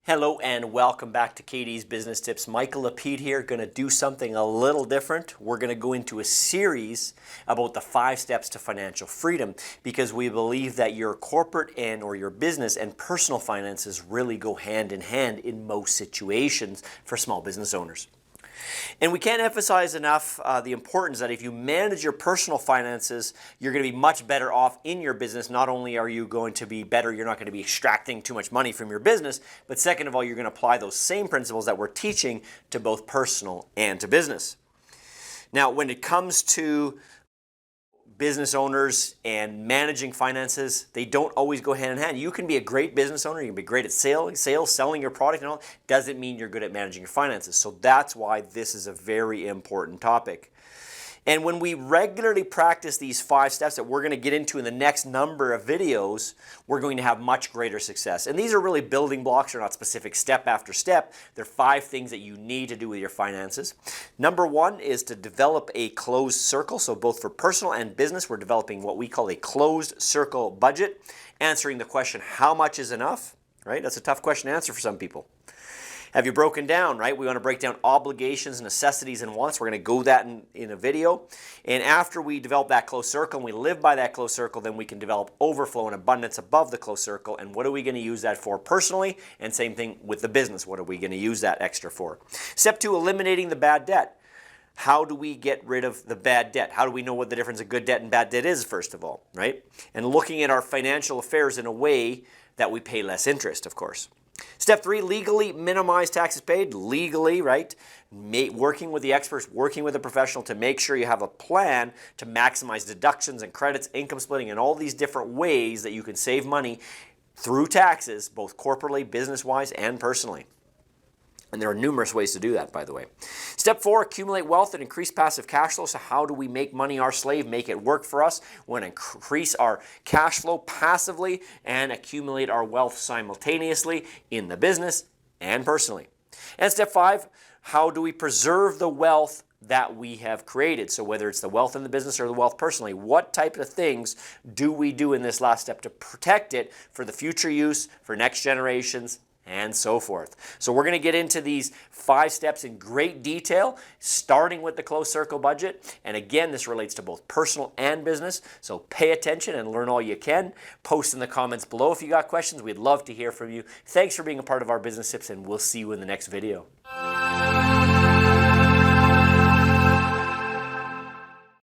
Hello and welcome back to Katie's Business Tips. Michael Lapede here, going to do something a little different. We're going to go into a series about the 5 steps to financial freedom because we believe that your corporate or your business and personal finances really go hand in most situations for small business owners. And we can't emphasize enough the importance that if you manage your personal finances, you're going to be much better off in your business. Not only are you going to be better, you're not going to be extracting too much money from your business, but second of all, you're going to apply those same principles that we're teaching to both personal and to business. Now, when it comes to business owners and managing finances, they don't always go hand in hand. You can be a great business owner, you can be great at sales, selling your product and all, doesn't mean you're good at managing your finances. So that's why this is a very important topic. And when we regularly practice these 5 steps that we're going to get into in the next number of videos, we're going to have much greater success. And these are really building blocks, they're not specific step after step. They're 5 things that you need to do with your finances. Number 1 is to develop a closed circle. So both for personal and business, we're developing what we call a closed circle budget, answering the question, how much is enough? Right? That's a tough question to answer for some people. Have you broken down, right? We want to break down obligations, necessities, and wants. We're going to go that in a video. And after we develop that closed circle and we live by that closed circle, then we can develop overflow and abundance above the closed circle. And what are we going to use that for personally? And same thing with the business. What are we going to use that extra for? Step 2, eliminating the bad debt. How do we get rid of the bad debt? How do we know what the difference of good debt and bad debt is, first of all, right? And looking at our financial affairs in a way that we pay less interest, of course. Step 3, legally minimize taxes paid. Legally, right? Working with the experts, working with a professional to make sure you have a plan to maximize deductions and credits, income splitting, and all these different ways that you can save money through taxes, both corporately, business-wise, and personally. And there are numerous ways to do that, by the way. Step 4, accumulate wealth and increase passive cash flow. So how do we make money our slave, make it work for us? We want to increase our cash flow passively and accumulate our wealth simultaneously in the business and personally. And step 5, how do we preserve the wealth that we have created? So whether it's the wealth in the business or the wealth personally, what type of things do we do in this last step to protect it for the future use, for next generations, and so forth. So we're going to get into these 5 steps in great detail, starting with the closed circle budget. And again, this relates to both personal and business. So pay attention and learn all you can. Post in the comments below if you got questions. We'd love to hear from you. Thanks for being a part of our Business Tips, and we'll see you in the next video.